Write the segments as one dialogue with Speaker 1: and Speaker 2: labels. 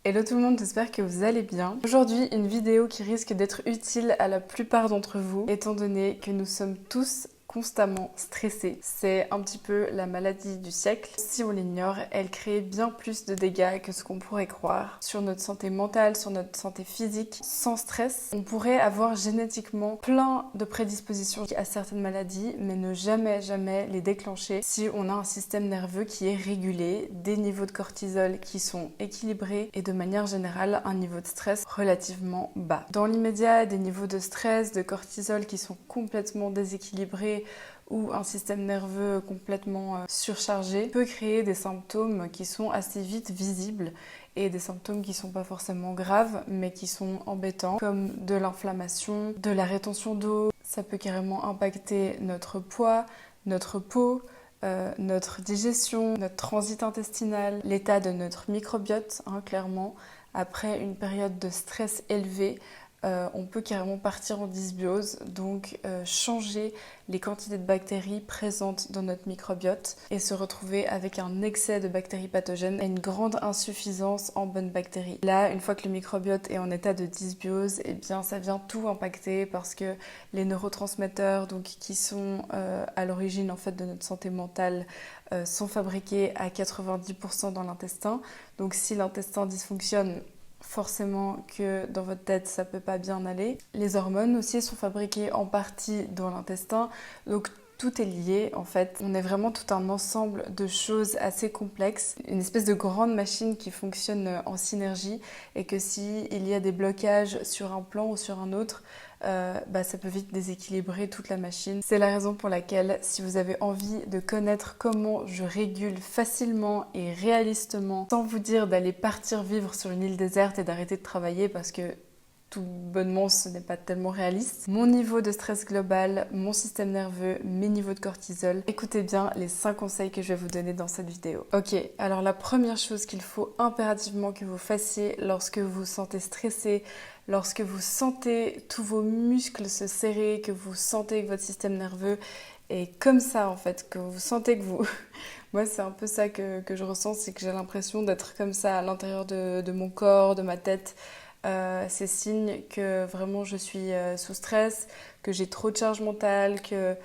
Speaker 1: Hello tout le monde, j'espère que vous allez bien. Aujourd'hui, une vidéo qui risque d'être utile à la plupart d'entre vous, étant donné que nous sommes tous constamment stressés. C'est un petit peu la maladie du siècle. Si on l'ignore, elle crée bien plus de dégâts que ce qu'on pourrait croire sur notre santé mentale, sur notre santé physique. Sans stress, on pourrait avoir génétiquement plein de prédispositions à certaines maladies, mais ne jamais les déclencher si on a un système nerveux qui est régulé, des niveaux de cortisol qui sont équilibrés et de manière générale un niveau de stress relativement bas. Dans l'immédiat, des niveaux de stress, de cortisol qui sont complètement déséquilibrés ou un système nerveux complètement surchargé peut créer des symptômes qui sont assez vite visibles et des symptômes qui sont pas forcément graves mais qui sont embêtants comme de l'inflammation, de la rétention d'eau. Ça peut carrément impacter notre poids, notre peau, notre digestion, notre transit intestinal, l'état de notre microbiote, clairement. Après une période de stress élevé, on peut carrément partir en dysbiose, donc changer les quantités de bactéries présentes dans notre microbiote et se retrouver avec un excès de bactéries pathogènes et une grande insuffisance en bonnes bactéries. Là, une fois que le microbiote est en état de dysbiose, eh bien ça vient tout impacter parce que les neurotransmetteurs donc, qui sont à l'origine en fait de notre santé mentale sont fabriqués à 90% dans l'intestin. Donc si l'intestin dysfonctionne, forcément que dans votre tête ça peut pas bien aller. Les hormones aussi sont fabriquées en partie dans l'intestin, donc tout est lié en fait. On est vraiment tout un ensemble de choses assez complexes, une espèce de grande machine qui fonctionne en synergie et que si il y a des blocages sur un plan ou sur un autre, ça peut vite déséquilibrer toute la machine. C'est la raison pour laquelle si vous avez envie de connaître comment je régule facilement et réalistement, sans vous dire d'aller partir vivre sur une île déserte et d'arrêter de travailler parce que tout bonnement ce n'est pas tellement réaliste. Mon niveau de stress global, mon système nerveux, mes niveaux de cortisol. Écoutez bien les 5 conseils que je vais vous donner dans cette vidéo. Ok, alors la première chose qu'il faut impérativement que vous fassiez lorsque vous vous sentez stressé, lorsque vous sentez tous vos muscles se serrer, que vous sentez que votre système nerveux est comme ça en fait, que vous sentez que vous... Moi c'est un peu ça que je ressens, c'est que j'ai l'impression d'être comme ça à l'intérieur de mon corps, de ma tête. C'est signe que vraiment je suis sous stress, que j'ai trop de charge mentale, que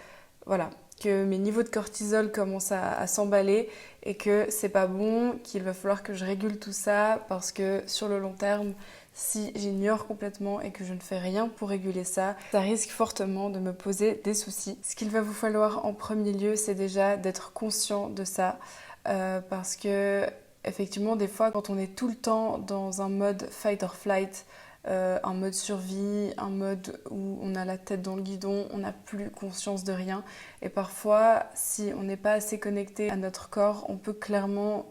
Speaker 1: voilà, que mes niveaux de cortisol commencent à s'emballer et que c'est pas bon, qu'il va falloir que je régule tout ça parce que sur le long terme, si j'ignore complètement et que je ne fais rien pour réguler ça, ça risque fortement de me poser des soucis. Ce qu'il va vous falloir en premier lieu, c'est déjà d'être conscient de ça parce que effectivement, des fois, quand on est tout le temps dans un mode fight or flight, un mode survie, un mode où on a la tête dans le guidon, on n'a plus conscience de rien. Et parfois, si on n'est pas assez connecté à notre corps, on peut clairement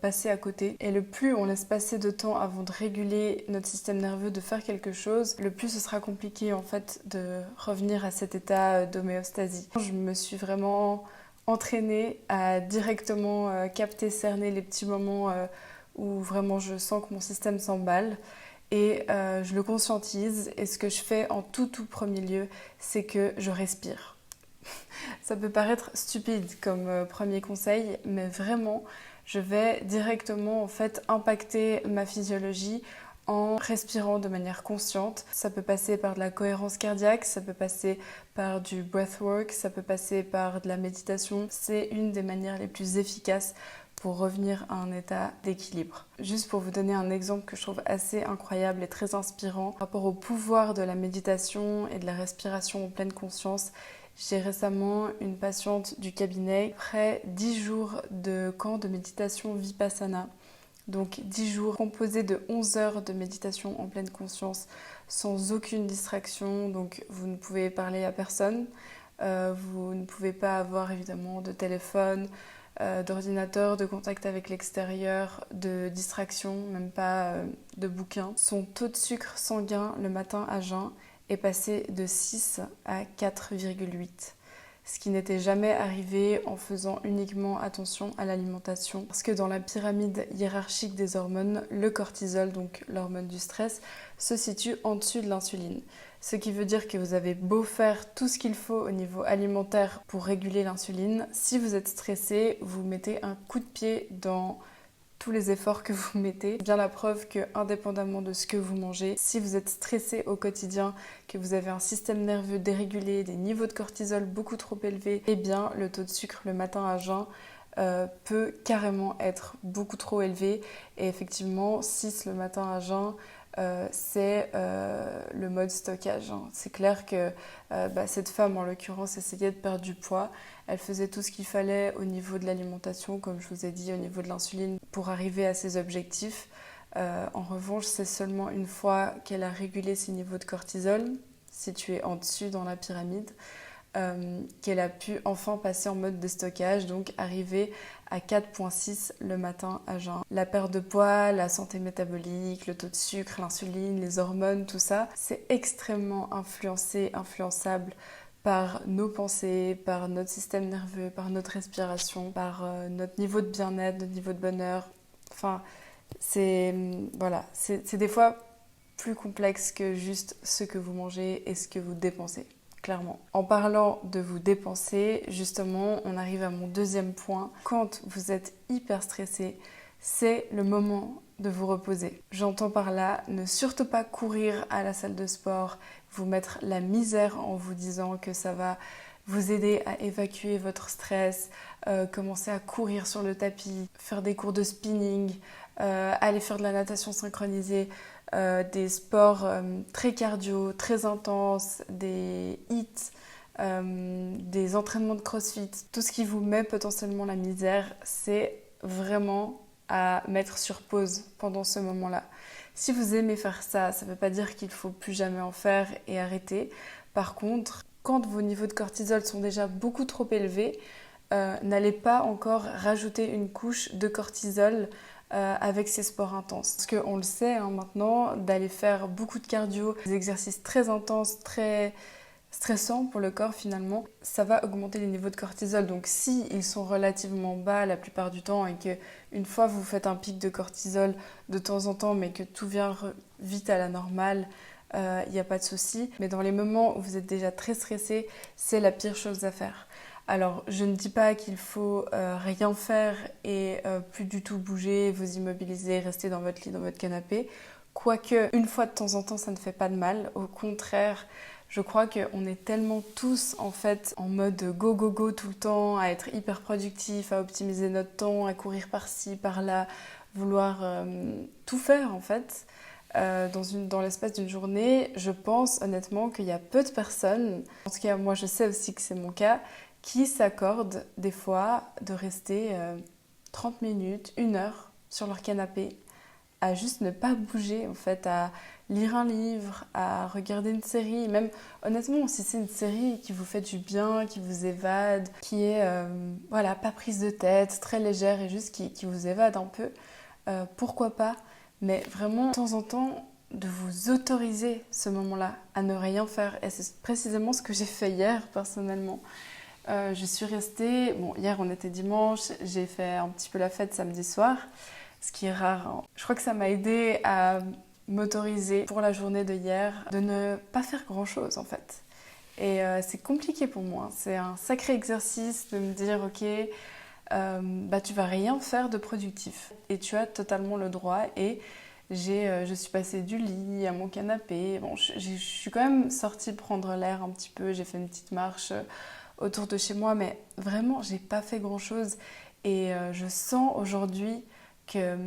Speaker 1: passer à côté. Et le plus on laisse passer de temps avant de réguler notre système nerveux, de faire quelque chose, le plus ce sera compliqué en fait de revenir à cet état d'homéostasie. Je me suis vraiment entraînée à directement capter, cerner les petits moments où vraiment je sens que mon système s'emballe et je le conscientise et ce que je fais en tout premier lieu, c'est que je respire. Ça peut paraître stupide comme premier conseil, mais vraiment, je vais directement en fait impacter ma physiologie en respirant de manière consciente. Ça peut passer par de la cohérence cardiaque, ça peut passer par du breathwork, ça peut passer par de la méditation. C'est une des manières les plus efficaces pour revenir à un état d'équilibre. Juste pour vous donner un exemple que je trouve assez incroyable et très inspirant par rapport au pouvoir de la méditation et de la respiration en pleine conscience. J'ai récemment une patiente du cabinet, après 10 jours de camp de méditation Vipassana. Donc 10 jours composés de 11 heures de méditation en pleine conscience sans aucune distraction. Donc vous ne pouvez parler à personne, vous ne pouvez pas avoir évidemment de téléphone, d'ordinateur, de contact avec l'extérieur, de distraction, même pas de bouquins. Son taux de sucre sanguin le matin à jeun est passé de 6 à 4,8. Ce qui n'était jamais arrivé en faisant uniquement attention à l'alimentation. Parce que dans la pyramide hiérarchique des hormones, le cortisol, donc l'hormone du stress, se situe en dessus de l'insuline. Ce qui veut dire que vous avez beau faire tout ce qu'il faut au niveau alimentaire pour réguler l'insuline, si vous êtes stressé, vous mettez un coup de pied dans tous les efforts que vous mettez. Bien la preuve que indépendamment de ce que vous mangez, si vous êtes stressé au quotidien, que vous avez un système nerveux dérégulé, des niveaux de cortisol beaucoup trop élevés, eh bien le taux de sucre le matin à jeun peut carrément être beaucoup trop élevé. Et effectivement, 6 le matin à jeun, c'est le mode stockage. C'est clair que cette femme, en l'occurrence, essayait de perdre du poids. Elle faisait tout ce qu'il fallait au niveau de l'alimentation, comme je vous ai dit, au niveau de l'insuline, pour arriver à ses objectifs. En revanche, c'est seulement une fois qu'elle a régulé ses niveaux de cortisol, situés en dessus dans la pyramide, qu'elle a pu enfin passer en mode déstockage, donc arriver à 4,6 le matin à jeun. La perte de poids, la santé métabolique, le taux de sucre, l'insuline, les hormones, tout ça, c'est extrêmement influençable par nos pensées, par notre système nerveux, par notre respiration, par notre niveau de bien-être, notre niveau de bonheur. Enfin, c'est des fois plus complexe que juste ce que vous mangez et ce que vous dépensez. Clairement. En parlant de vous dépenser, justement, on arrive à mon deuxième point. Quand vous êtes hyper stressé, c'est le moment de vous reposer. J'entends par là, ne surtout pas courir à la salle de sport, vous mettre la misère en vous disant que ça va vous aider à évacuer votre stress, commencer à courir sur le tapis, faire des cours de spinning, aller faire de la natation synchronisée, des sports très cardio, très intenses, des hits, des entraînements de crossfit. Tout ce qui vous met potentiellement la misère, c'est vraiment à mettre sur pause pendant ce moment-là. Si vous aimez faire ça, ça ne veut pas dire qu'il ne faut plus jamais en faire et arrêter. Par contre, quand vos niveaux de cortisol sont déjà beaucoup trop élevés, n'allez pas encore rajouter une couche de cortisol avec ces sports intenses. Parce qu'on le sait maintenant, d'aller faire beaucoup de cardio, des exercices très intenses, très stressants pour le corps finalement, ça va augmenter les niveaux de cortisol. Donc si ils sont relativement bas la plupart du temps et que une fois vous faites un pic de cortisol de temps en temps mais que tout vient vite à la normale, il n'y a pas de souci. Mais dans les moments où vous êtes déjà très stressé, c'est la pire chose à faire. Alors, je ne dis pas qu'il faut rien faire et plus du tout bouger, vous immobiliser, rester dans votre lit, dans votre canapé. Quoique, une fois de temps en temps, ça ne fait pas de mal. Au contraire, je crois qu'on est tellement tous en fait en mode go go go tout le temps, à être hyper productif, à optimiser notre temps, à courir par-ci, par-là, vouloir tout faire en fait. Dans l'espace d'une journée, je pense honnêtement qu'il y a peu de personnes, en tout cas moi je sais aussi que c'est mon cas, qui s'accordent des fois de rester 30 minutes, 1 heure sur leur canapé, à juste ne pas bouger en fait, à lire un livre, à regarder une série, même honnêtement si c'est une série qui vous fait du bien, qui vous évade, qui est pas prise de tête, très légère et juste qui vous évade un peu, pourquoi pas, mais vraiment de temps en temps de vous autoriser ce moment-là à ne rien faire. Et c'est précisément ce que j'ai fait hier personnellement. Je suis restée, hier on était dimanche, j'ai fait un petit peu la fête samedi soir, ce qui est rare, hein. Je crois que ça m'a aidée à m'autoriser pour la journée de hier de ne pas faire grand chose en fait. Et c'est compliqué pour moi, c'est un sacré exercice de me dire ok, tu vas rien faire de productif et tu as totalement le droit. Et je suis passée du lit à mon canapé, je suis quand même sortie prendre l'air un petit peu, j'ai fait une petite marche autour de chez moi, mais vraiment j'ai pas fait grand chose et je sens aujourd'hui que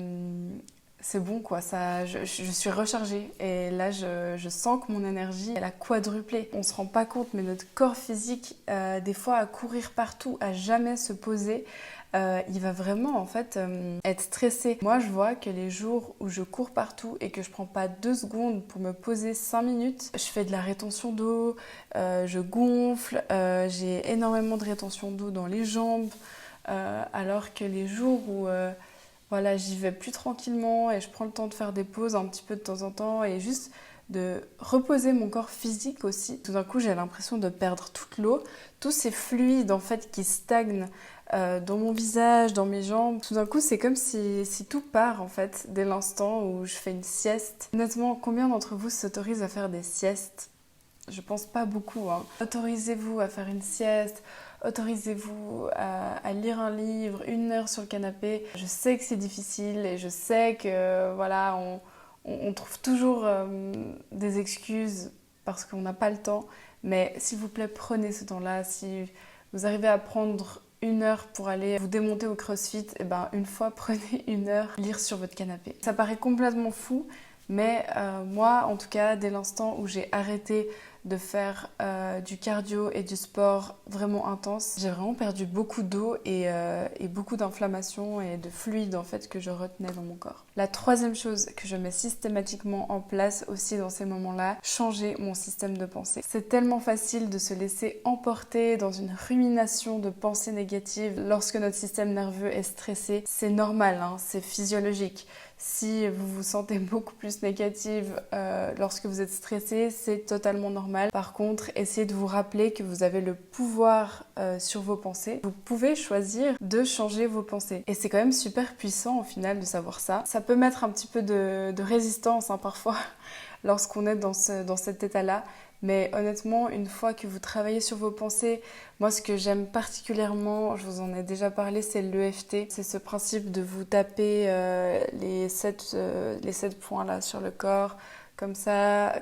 Speaker 1: c'est bon quoi, je suis rechargée et là je sens que mon énergie elle a quadruplé. On se rend pas compte mais notre corps physique des fois à courir partout, à jamais se poser, il va vraiment en fait être stressé. Moi je vois que les jours où je cours partout et que je prends pas 2 secondes pour me poser 5 minutes, je fais de la rétention d'eau, je gonfle, j'ai énormément de rétention d'eau dans les jambes, alors que les jours où j'y vais plus tranquillement et je prends le temps de faire des pauses un petit peu de temps en temps et juste de reposer mon corps physique aussi. Tout d'un coup, j'ai l'impression de perdre toute l'eau, tous ces fluides en fait qui stagnent dans mon visage, dans mes jambes. Tout d'un coup, c'est comme si tout part en fait dès l'instant où je fais une sieste. Honnêtement, combien d'entre vous s'autorisent à faire des siestes ? Je pense pas beaucoup, hein. Autorisez-vous à faire une sieste, autorisez-vous à lire un livre 1 heure sur le canapé. Je sais que c'est difficile et je sais que voilà, on trouve toujours des excuses parce qu'on n'a pas le temps. Mais s'il vous plaît, prenez ce temps-là. Si vous arrivez à prendre 1 heure pour aller vous démonter au CrossFit, et ben une fois, prenez 1 heure lire sur votre canapé. Ça paraît complètement fou, mais moi, en tout cas, dès l'instant où j'ai arrêté de faire du cardio et du sport vraiment intense, j'ai vraiment perdu beaucoup d'eau et beaucoup d'inflammation et de fluide en fait que je retenais dans mon corps. La troisième chose que je mets systématiquement en place aussi dans ces moments-là, changer mon système de pensée. C'est tellement facile de se laisser emporter dans une rumination de pensées négatives lorsque notre système nerveux est stressé. C'est normal, hein, c'est physiologique. Si vous vous sentez beaucoup plus négative lorsque vous êtes stressé, c'est totalement normal. Par contre, essayez de vous rappeler que vous avez le pouvoir sur vos pensées. Vous pouvez choisir de changer vos pensées. Et c'est quand même super puissant au final de savoir ça. Ça peut mettre un petit peu de résistance hein, parfois lorsqu'on est dans cet état-là. Mais honnêtement, une fois que vous travaillez sur vos pensées, moi ce que j'aime particulièrement, je vous en ai déjà parlé, c'est l'EFT. C'est ce principe de vous taper les 7 points là sur le corps, comme ça,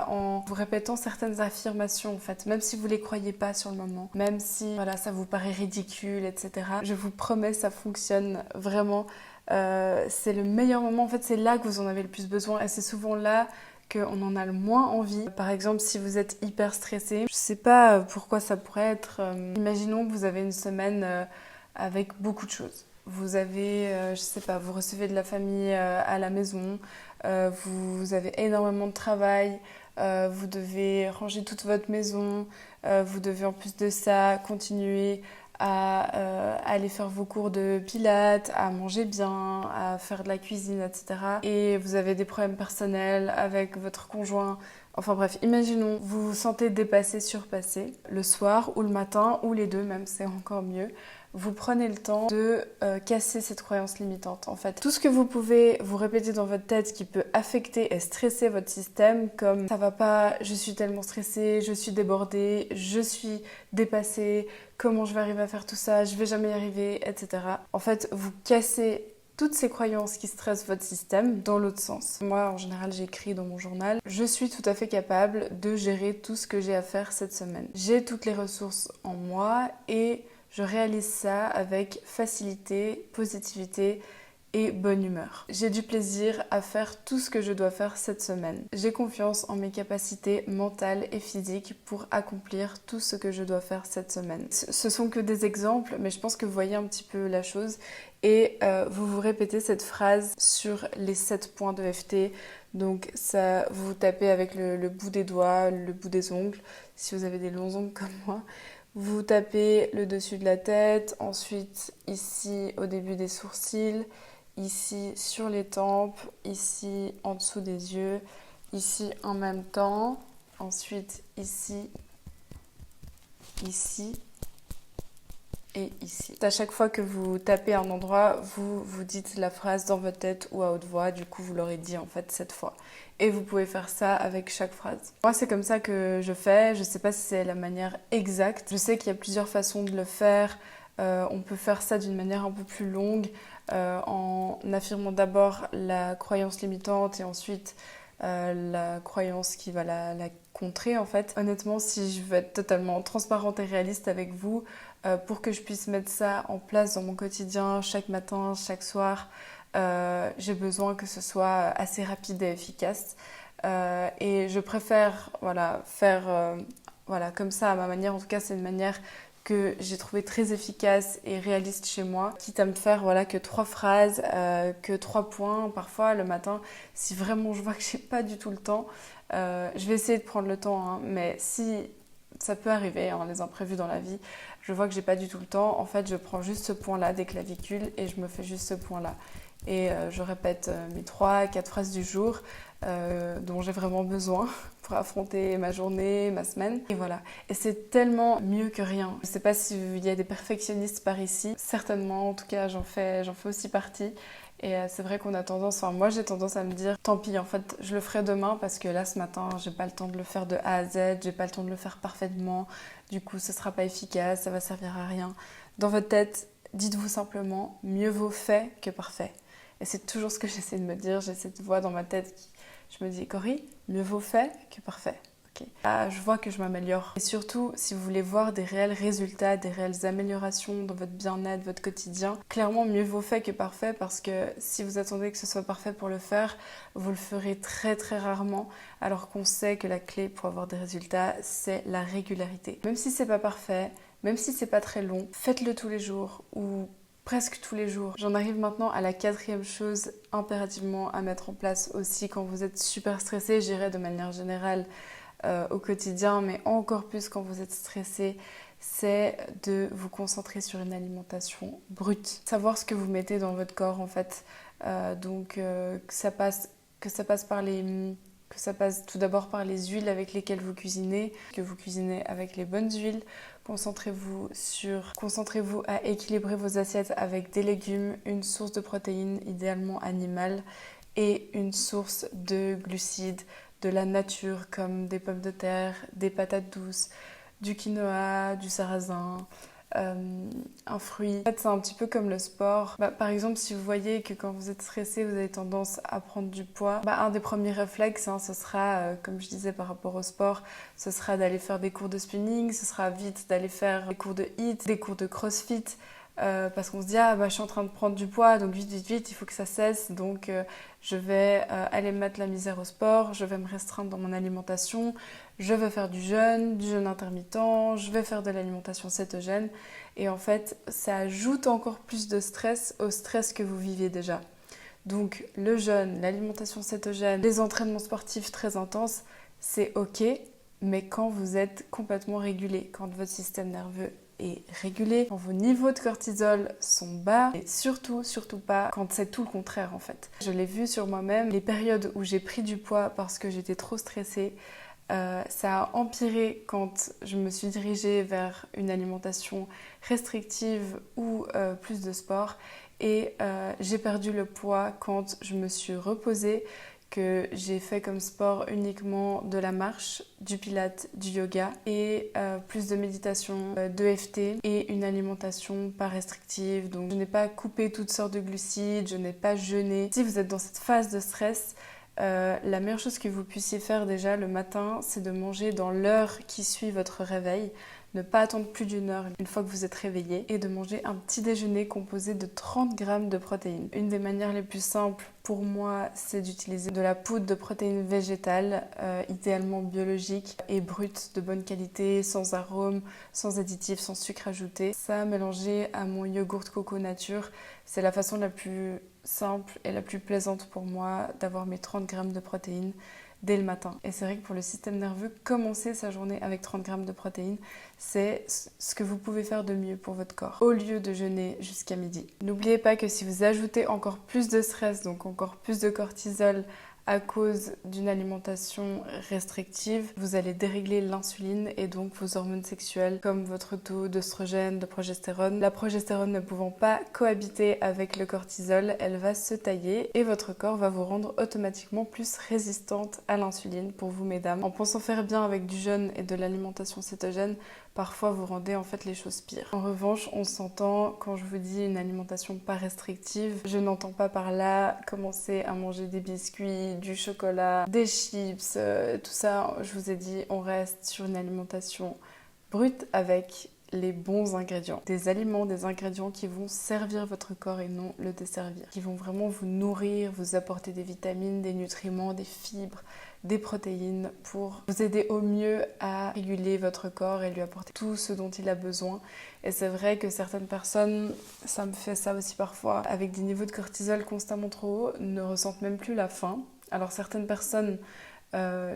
Speaker 1: en vous répétant certaines affirmations en fait, même si vous les croyez pas sur le moment, même si voilà, ça vous paraît ridicule, etc. Je vous promets, ça fonctionne vraiment. C'est le meilleur moment, en fait c'est là que vous en avez le plus besoin et c'est souvent là qu'on en a le moins envie. Par exemple, si vous êtes hyper stressé, je sais pas pourquoi ça pourrait être. Imaginons que vous avez une semaine avec beaucoup de choses. Vous avez, je sais pas, vous recevez de la famille à la maison, vous avez énormément de travail, vous devez ranger toute votre maison, vous devez en plus de ça continuer à aller faire vos cours de pilates, à manger bien, à faire de la cuisine, etc. Et vous avez des problèmes personnels avec votre conjoint. Enfin bref, imaginons, vous vous sentez dépassé, surpassé, le soir ou le matin, ou les deux même, c'est encore mieux. Vous prenez le temps de casser cette croyance limitante. En fait, tout ce que vous pouvez vous répéter dans votre tête qui peut affecter et stresser votre système, comme ça va pas, je suis tellement stressée, je suis débordée, je suis dépassée, comment je vais arriver à faire tout ça, je vais jamais y arriver, etc. En fait, vous cassez toutes ces croyances qui stressent votre système dans l'autre sens. Moi, en général, j'écris dans mon journal, je suis tout à fait capable de gérer tout ce que j'ai à faire cette semaine. J'ai toutes les ressources en moi et je réalise ça avec facilité, positivité et bonne humeur. J'ai du plaisir à faire tout ce que je dois faire cette semaine. J'ai confiance en mes capacités mentales et physiques pour accomplir tout ce que je dois faire cette semaine. Ce sont que des exemples, mais je pense que vous voyez un petit peu la chose et vous vous répétez cette phrase sur les 7 points de FT. Donc ça, vous tapez avec le bout des doigts, le bout des ongles, si vous avez des longs ongles comme moi. Vous tapez le dessus de la tête, ensuite ici au début des sourcils, ici sur les tempes, ici en dessous des yeux, ici en même temps, ensuite ici, ici et ici. À chaque fois que vous tapez un endroit, vous vous dites la phrase dans votre tête ou à haute voix, du coup vous l'aurez dit en fait 7 fois. Et vous pouvez faire ça avec chaque phrase. Moi c'est comme ça que je fais, je sais pas si c'est la manière exacte. Je sais qu'il y a plusieurs façons de le faire. On peut faire ça d'une manière un peu plus longue en affirmant d'abord la croyance limitante et ensuite la croyance qui va la contrer en fait. Honnêtement, si je veux être totalement transparente et réaliste avec vous, pour que je puisse mettre ça en place dans mon quotidien, chaque matin, chaque soir, j'ai besoin que ce soit assez rapide et efficace. Et je préfère faire comme ça à ma manière. En tout cas, c'est une manière que j'ai trouvé très efficace et réaliste chez moi, quitte à me faire que 3 phrases, que 3 points parfois le matin. Si vraiment je vois que j'ai pas du tout le temps, je vais essayer de prendre le temps, hein, mais si ça peut arriver, hein, les imprévus dans la vie, je vois que j'ai pas du tout le temps, en fait je prends juste ce point-là des clavicules et je me fais juste ce point-là. Et je répète mes 3-4 phrases du jour dont j'ai vraiment besoin pour affronter ma journée, ma semaine. Et voilà. Et c'est tellement mieux que rien. Je sais pas s'il y a des perfectionnistes par ici. Certainement, en tout cas, j'en fais aussi partie. Et c'est vrai qu'on a tendance, enfin moi j'ai tendance à me dire tant pis en fait je le ferai demain parce que là ce matin j'ai pas le temps de le faire de A à Z, j'ai pas le temps de le faire parfaitement, du coup ce sera pas efficace, ça va servir à rien. Dans votre tête, dites-vous simplement mieux vaut fait que parfait. Et c'est toujours ce que j'essaie de me dire, j'ai cette voix dans ma tête qui, je me dis Cory, mieux vaut fait que parfait. Okay. Là, je vois que je m'améliore. Et surtout, si vous voulez voir des réels résultats, des réelles améliorations dans votre bien-être, votre quotidien, clairement, mieux vaut fait que parfait parce que si vous attendez que ce soit parfait pour le faire, vous le ferez très très rarement alors qu'on sait que la clé pour avoir des résultats, c'est la régularité. Même si c'est pas parfait, même si c'est pas très long, faites-le tous les jours ou presque tous les jours. J'en arrive maintenant à la 4e chose impérativement à mettre en place aussi quand vous êtes super stressé, je dirais de manière générale au quotidien, mais encore plus quand vous êtes stressé, c'est de vous concentrer sur une alimentation brute. Savoir ce que vous mettez dans votre corps en fait. Que ça passe tout d'abord par les huiles avec lesquelles vous cuisinez, que vous cuisinez avec les bonnes huiles. Concentrez-vous à équilibrer vos assiettes avec des légumes, une source de protéines idéalement animale et une source de glucides de la nature comme des pommes de terre, des patates douces, du quinoa, du sarrasin, un fruit. En fait, c'est un petit peu comme le sport. Par exemple, si vous voyez que quand vous êtes stressé, vous avez tendance à prendre du poids, un des premiers réflexes, ce sera, comme je disais par rapport au sport, ce sera d'aller faire des cours de spinning, ce sera vite d'aller faire des cours de HIIT, des cours de crossfit. Parce qu'on se dit je suis en train de prendre du poids donc vite il faut que ça cesse donc je vais aller me mettre la misère au sport, je vais me restreindre dans mon alimentation, je vais faire du jeûne intermittent, je vais faire de l'alimentation cétogène et en fait ça ajoute encore plus de stress au stress que vous viviez déjà. Donc le jeûne, l'alimentation cétogène, les entraînements sportifs très intenses, c'est ok, mais quand vous êtes complètement régulé, quand votre système nerveux est régulé, quand vos niveaux de cortisol sont bas et surtout pas quand c'est tout le contraire en fait. Je l'ai vu sur moi-même, les périodes où j'ai pris du poids parce que j'étais trop stressée, ça a empiré quand je me suis dirigée vers une alimentation restrictive ou plus de sport et j'ai perdu le poids quand je me suis reposée, que j'ai fait comme sport uniquement de la marche, du pilates, du yoga et plus de méditation, d'EFT et une alimentation pas restrictive. Donc je n'ai pas coupé toutes sortes de glucides, je n'ai pas jeûné. Si vous êtes dans cette phase de stress, la meilleure chose que vous puissiez faire déjà le matin, c'est de manger dans l'heure qui suit votre réveil. Ne pas attendre plus d'une heure une fois que vous êtes réveillé et de manger un petit déjeuner composé de 30 grammes de protéines. Une des manières les plus simples pour moi, c'est d'utiliser de la poudre de protéines végétales, idéalement biologique et brute, de bonne qualité, sans arôme, sans additifs, sans sucre ajouté. Ça, mélangé à mon yogourt coco nature, c'est la façon la plus simple et la plus plaisante pour moi d'avoir mes 30 grammes de protéines dès le matin. Et c'est vrai que pour le système nerveux, commencer sa journée avec 30 grammes de protéines, c'est ce que vous pouvez faire de mieux pour votre corps, au lieu de jeûner jusqu'à midi. N'oubliez pas que si vous ajoutez encore plus de stress, donc encore plus de cortisol, à cause d'une alimentation restrictive, vous allez dérégler l'insuline et donc vos hormones sexuelles comme votre taux d'œstrogène, de progestérone. La progestérone ne pouvant pas cohabiter avec le cortisol, elle va se tailler et votre corps va vous rendre automatiquement plus résistante à l'insuline. Pour vous mesdames, en pensant faire bien avec du jeûne et de l'alimentation cétogène, parfois vous rendez en fait les choses pires. En revanche, on s'entend quand je vous dis une alimentation pas restrictive, je n'entends pas par là commencer à manger des biscuits, du chocolat, des chips, tout ça. Je vous ai dit, on reste sur une alimentation brute avec les bons ingrédients. Des aliments, des ingrédients qui vont servir votre corps et non le desservir. Qui vont vraiment vous nourrir, vous apporter des vitamines, des nutriments, des fibres, des protéines pour vous aider au mieux à réguler votre corps et lui apporter tout ce dont il a besoin. Et c'est vrai que certaines personnes, ça me fait ça aussi parfois, avec des niveaux de cortisol constamment trop hauts, ne ressentent même plus la faim. Alors certaines personnes,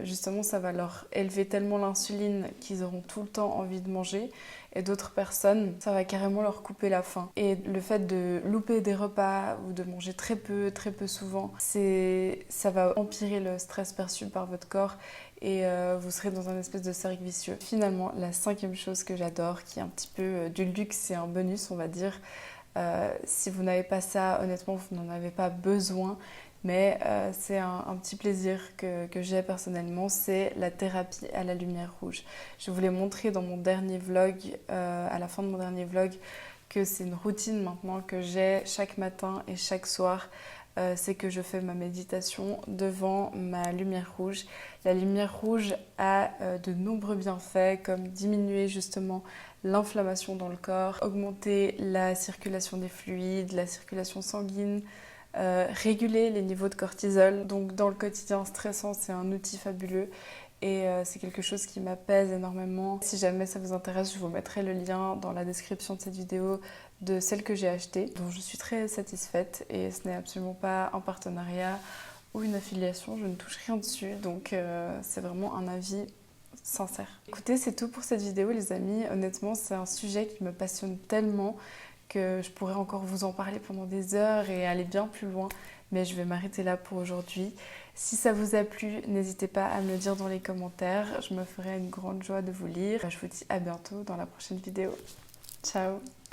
Speaker 1: justement, ça va leur élever tellement l'insuline qu'ils auront tout le temps envie de manger. Et d'autres personnes, ça va carrément leur couper la faim. Et le fait de louper des repas ou de manger très peu souvent, ça va empirer le stress perçu par votre corps et vous serez dans un espèce de cercle vicieux. Finalement, la 5e chose que j'adore, qui est un petit peu du luxe et un bonus, on va dire, Si vous n'avez pas ça, honnêtement, vous n'en avez pas besoin. Mais c'est un petit plaisir que j'ai personnellement, c'est la thérapie à la lumière rouge. Je vous l'ai montré dans mon dernier vlog, à la fin de mon dernier vlog, que c'est une routine maintenant que j'ai chaque matin et chaque soir. C'est que je fais ma méditation devant ma lumière rouge. La lumière rouge a de nombreux bienfaits comme diminuer justement l'inflammation dans le corps, augmenter la circulation des fluides, la circulation sanguine, réguler les niveaux de cortisol. Donc dans le quotidien stressant, c'est un outil fabuleux et c'est quelque chose qui m'apaise énormément. Si jamais ça vous intéresse, je vous mettrai le lien dans la description de cette vidéo de celle que j'ai achetée, dont je suis très satisfaite, et ce n'est absolument pas un partenariat ou une affiliation, je ne touche rien dessus, donc c'est vraiment un avis sincère. Écoutez, c'est tout pour cette vidéo les amis. Honnêtement, c'est un sujet qui me passionne tellement que je pourrais encore vous en parler pendant des heures et aller bien plus loin, mais je vais m'arrêter là pour aujourd'hui. Si ça vous a plu, n'hésitez pas à me le dire dans les commentaires, je me ferai une grande joie de vous lire. Je vous dis à bientôt dans la prochaine vidéo. Ciao!